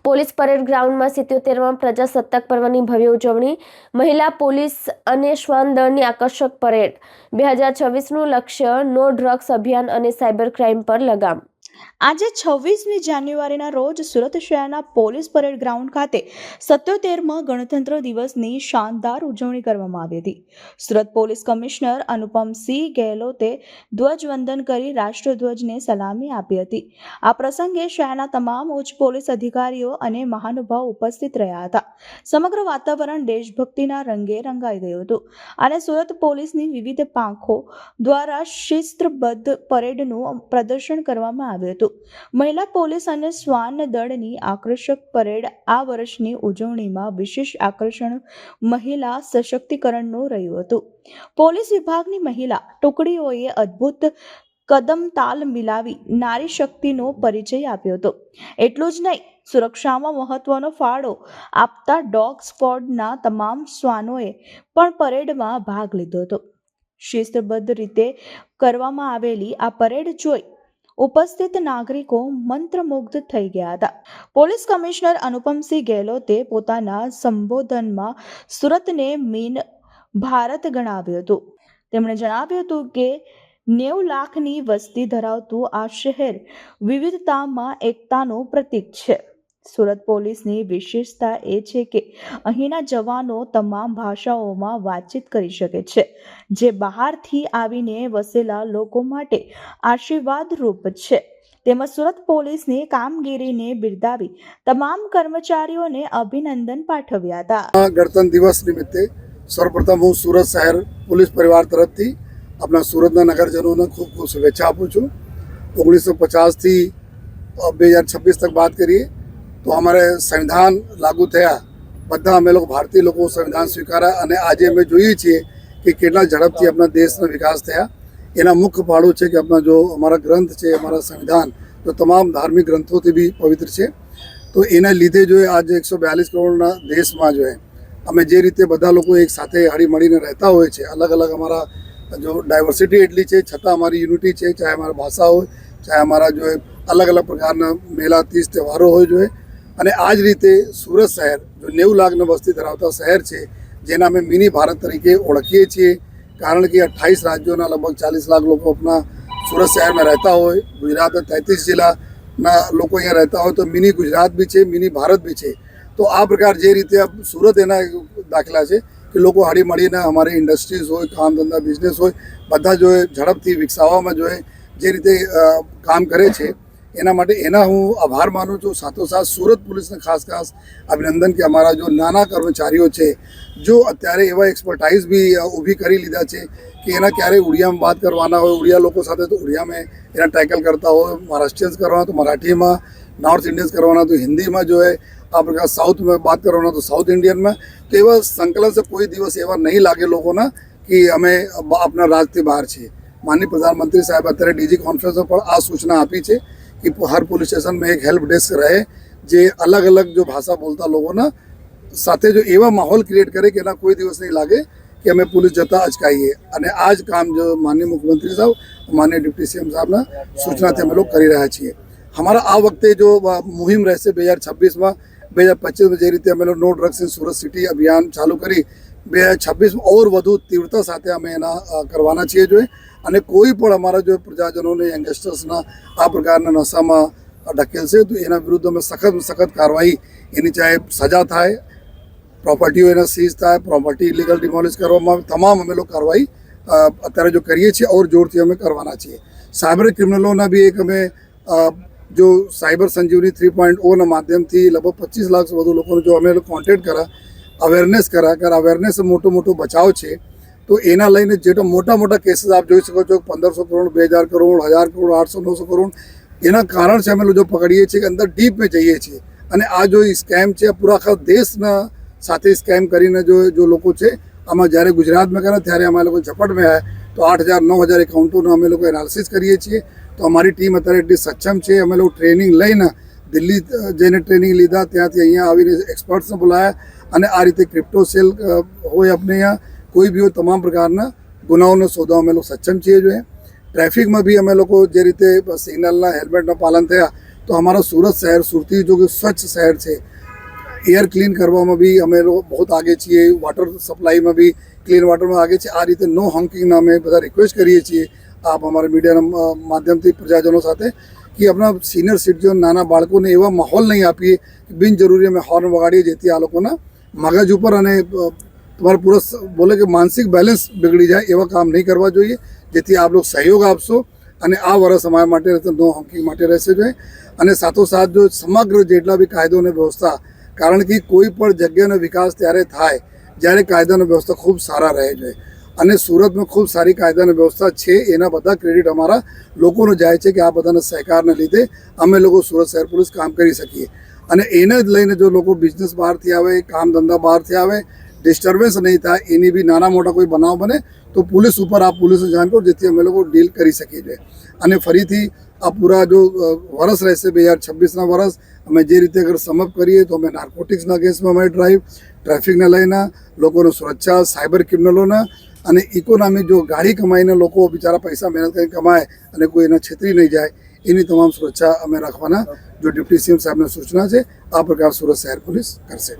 Police parade ગ્રાઉન્ડમાં 77મા પ્રજાસત્તાક પર્વની ભવ્ય ઉજવણી, મહિલા પોલીસ અને શ્વાન દળની આકર્ષક પરેડ, 2026નું લક્ષ્ય નો ડ્રગ્સ અભિયાન અને સાયબર ક્રાઇમ પર લગામ। આજે 26મી જાન્યુઆરીના રોજ સુરત શહેરના પોલીસ પરેડ ગ્રાઉન્ડ ખાતે 77મા ગણતંત્ર દિવસની શાનદાર ઉજવણી કરવામાં આવી હતી। સુરત પોલીસ કમિશનર અનુપમસિંહ ગેહલોતે ધ્વજવંદન કરી રાષ્ટ્રધ્વજને સલામી આપી હતી। આ પ્રસંગે શહેરના તમામ ઉચ્ચ પોલીસ અધિકારીઓ અને મહાનુભાવો ઉપસ્થિત રહ્યા હતા। સમગ્ર વાતાવરણ દેશભક્તિના રંગે રંગાઈ ગયું હતું અને સુરત પોલીસની વિવિધ પાંખો દ્વારા શિસ્તબદ્ધ પરેડનું પ્રદર્શન કરવામાં આવ્યું હતું। મહિલા પોલીસ અને શ્વાન દળની આકર્ષક પરેડ આ વર્ષની ઉજવણીમાં વિશેષ આકર્ષણ મહિલા સશક્તિકરણનું રહ્યું હતું। પોલીસ વિભાગની મહિલા ટુકડીઓએ અદ્ભુત કદમતાલ મિલાવી નારી શક્તિનો પરિચય આપ્યો હતો। એટલું જ નહીં, સુરક્ષામાં મહત્વનો ફાળો આપતા ડોગ સ્ક્વોડના તમામ શ્વાનોએ પણ પરેડમાં ભાગ લીધો હતો। શિસ્તબદ્ધ રીતે કરવામાં આવેલી આ પરેડ જોઈ ઉપસ્થિત નાગરિકો મંત્રમુગ્ધ થઈ ગયા હતા। પોલીસ કમિશનર અનુપમસિંહ ગેહલોતે પોતાના સંબોધનમાં સુરતને મીન ભારત ગણાવ્યું હતું। તેમણે જણાવ્યું હતું કે 90 લાખની વસ્તી ધરાવતું આ શહેર વિવિધતામાં એકતાનું પ્રતીક છે। સુરત પોલીસની વિશેષતા એ છે કે અહીંના જવાનો તમામ ભાષાઓમાં વાતચીત કરી શકે છે, જે બહારથી આવીને વસેલા લોકો માટે આશીર્વાદરૂપ છે। તેમજ સુરત પોલીસની કામગીરીને બિરદાવી તમામ કર્મચારીઓને અભિનંદન પાઠવ્યા હતા। ગણતંત્ર દિવસ નિમિત્તે સર્વપ્રથમ હું સુરત શહેર પોલીસ પરિવાર તરફથી આપણા સુરતના નગરજનોને ખૂબ ખૂબ શુભેચ્છા આપું છું। 1950 થી 2026 તક बात કરીએ તો हमारे संविधान लागू થયા, બધા અમે લોકો ભારતીય લોકો સંવિધાન સ્વીકાર્યા અને આજે અમે જોઈએ છીએ કે કેટલા ઝડપથી આપણા દેશનો વિકાસ થયા। એના મુખ્ય ફાળો છે કે આપણા જો અમારા ગ્રંથ છે, અમારા સંવિધાન જો તમામ ધાર્મિક ગ્રંથોથી બી પવિત્ર છે, તો એના લીધે જો આજે 142 કરોડના દેશમાં જો અમે જે રીતે બધા લોકો એક સાથે હળી મળીને રહેતા હોય છે, અલગ અલગ અમારા જો ડાયવર્સિટી એટલી છે છતાં અમારી યુનિટી છે, ચાહે અમારા ભાષા હોય, ચાહે અમારા જો અલગ અલગ પ્રકારના મેળા તીજ તહેવારો હોય જોઈએ। અને આ જ રીતે સુરત શહેર જો 90 લાખની વસ્તી ધરાવતા શહેર છે, જેને અમે મિની ભારત તરીકે ઓળખીએ છીએ, કારણ કે 28 રાજ્યોના લગભગ 40 લાખ લોકો આપણા સુરત શહેરમાં રહેતા હોય। ગુજરાતના 33 જિલ્લાના લોકો અહીંયા રહેતા હોય, તો મિની ગુજરાત બી છે, મિની ભારત બી છે। તો આ પ્રકાર જે રીતે સુરત એના દાખલા છે કે લોકો હળી મળીને અમારી ઇન્ડસ્ટ્રીઝ હોય, કામ ધંધા બિઝનેસ હોય, બધા જો ઝડપથી વિકસાવવામાં જો જે રીતે કામ કરે છે, એના માટે એના હું આભાર માનું છું। સાથોસાથ સુરત પોલીસને ખાસ અભિનંદન કે અમારા જો નાના કર્મચારીઓ છે, જો અત્યારે એવા એક્સપર્ટાઇઝ બી ઊભી કરી લીધા છે કે એના ક્યારેય ઉડિયામાં વાત કરવાના હોય, ઉડિયા લોકો સાથે તો ઉડિયામાં એના ટેકલ કરતા હોય, મહારાષ્ટ્રીયન્સ કરવાના તો મરાઠીમાં, નોર્થ ઇન્ડિયન્સ કરવાના તો હિન્દીમાં જો આ પ્રકાર સાઉથ में बात करवाना तो साउथ इंडियन में, तो एवं संकलन से कोई दिवस एवं नहीं लागे लोगों ना कि हमें अपना राज्य बहार है। माननीय प्रधानमंत्री साहब अत्यारे डीजी कॉन्फ्रेंस पर आ सूचना आपी है कि हर पुलिस स्टेशन में एक हेल्प डेस्क रहे, जे अलग अलग जो भाषा बोलता लोगों ना साथे जो एवं माहौल क्रिएट करे कि ना कोई दिवस नहीं लागे कि हमें पुलिस जता अचकाईए। અને આ જ કામ जो माननीय मुख्यमंत्री साहब, माननीय डिप्टी सीएम साहब ना सूचना थी अमे लोग करी रहा छीए। हमारा आ वक्ते जो मुहिम રહેશે 2026 में 2025 में જે રીતે અમે no drugs in Surat city અભિયાન ચાલુ કરી, 2026 में और વધુ તીવ્રતા સાથે અમે એના કરવાના છીએ જોઈએ। અને કોઈ પણ અમારા જો પ્રજાજનોને યંગસ્ટર્સના આ પ્રકારના નશામાં ઢકેલશે તો એના વિરુદ્ધ અમે સખત કાર્યવાહી, એની ચાહે સજા થાય, પ્રોપર્ટીઓ એના સીઝ થાય, પ્રોપર્ટી ઇલીગલ ડિમોલિશ કરવામાં આવે, તમામ અમે લોકો કાર્યવાહી અત્યારે જો કરીએ છીએ और જોરથી અમે કરવાના છીએ। સાયબર ક્રિમિનલોના બી એક અમે जो साइबर संजीवनी 3.0 ના માધ્યમથી લગભગ 25 લાખ વધુ લોકોને જો અમે કોન્ટેક્ટ કર્યા, અવેરનેસ કર્યા, અવેરનેસ મોટો બચાવ છે। તો એના લઈને જેટલા મોટા કેસીસ આપ જોઈ શકો છો, 1500 કરોડ, 2000 કરોડ, 1000 કરોડ, 800, 900 કરોડ, એના કારણ છે અમે લોકો પકડીએ છીએ કે અંદર ડીપમાં જઈએ છીએ। અને આ જો સ્કેમ છે પૂરા આખા દેશના સાથે સ્કેમ કરીને જો લોકો છે, આમાં જ્યારે ગુજરાતમાં કર્યા ત્યારે અમે લોકો ઝપટમાં આવ્યા તો 8000 9000 એકાઉન્ટોનો અમે લોકો એનાલિસિસ કરીએ છીએ। તો અમારી ટીમ અત્યારે એટલી સક્ષમ છે, અમે લોકો ટ્રેનિંગ લઈને દિલ્હી જઈને ટ્રેનિંગ લીધા, ત્યાંથી અહીંયા આવીને એક્સપર્ટ્સને બોલાયા અને આ રીતે ક્રિપ્ટો સેલ હોય આપણે અહીંયા કોઈ બી હોય, તમામ પ્રકારના ગુનાઓનો શોધવા અમે લોકો સક્ષમ છીએ। જોઈએ ટ્રાફિકમાં બી અમે લોકો જે રીતે સિગ્નલના હેલ્મેટના પાલન થયા तो हमारा सूरत शहर सुरती जो कि स्वच्छ शहर है, एयर क्लीन કરવામાં भी અમે લોકો बहुत आगे છીએ, વોટર સપ્લાયમાં भी ક્લીન વોટરમાં આગે છે। આ રીતે નો હોંકિંગના અમે બધા રિક્વેસ્ટ કરીએ છીએ આપ અમારા મીડિયાના માધ્યમથી પ્રજાજનો સાથે કે આપણા સિનિયર સિટીઝન નાના બાળકોને એવા માહોલ નહીં આપીએ કે બિનજરૂરી અમે હોર્ન વગાડીએ જેથી આ લોકોના મગજ ઉપર અને તમારા પૂરા બોલે કે માનસિક બેલેન્સ બગડી જાય એવા કામ નહીં કરવા જોઈએ, જેથી આપ લોકો સહયોગ આપશો અને આ વર્ષ અમારા માટે નો હોંકિંગ માટે રહેશે જોઈએ। અને સાથોસાથ જો સમગ્ર જેટલા બી કાયદો અને વ્યવસ્થા, કારણ કે કોઈ પણ જગ્યાનો વિકાસ ત્યારે થાય જ્યારે કાયદાનો વ્યવસ્થા ખૂબ સારા રહે છે અને સુરતમાં ખૂબ સારી કાયદાની વ્યવસ્થા છે, એના બધા ક્રેડિટ અમારા લોકોનો જાય છે કે આ બધાના સહકારને લીધે અમે લોકો સુરત શહેર પોલીસ કામ કરી શકીએ। અને એને જ લઈને જો લોકો બિઝનેસ બહારથી આવે, કામ ધંધા બહારથી આવે, ડિસ્ટર્બન્સ નહીં થાય, એની બી નાના મોટા કોઈ બનાવ બને તો પોલીસ ઉપર આપ પોલીસને જાણ કરો જેથી અમે લોકો ડીલ કરી શકીએ છીએ। અને ફરીથી આ પૂરા જો વર્ષ રહેશે 2026ના વર્ષ અમે જે રીતે અગર સમપ કરીએ તો અમે નાર્કોટિક્સના કેસમાં અમે ડ્રાઈવ, ટ્રાફિકને લઈને લોકોની સુરક્ષા, સાયબર ક્રિમિનલોના અને ઇકોનોમી જો ગાડી કમાઈને લોકો બિચારા પૈસા મહેનત કરીને કમાય અને કોઈ એને છેતરી નહીં જાય એની તમામ સુરક્ષા અમે રાખવાના જો ડિપ્ટી સીએમ સાહેબની સૂચના છે આ પ્રકાર સુરત શહેર પોલીસ કરશે।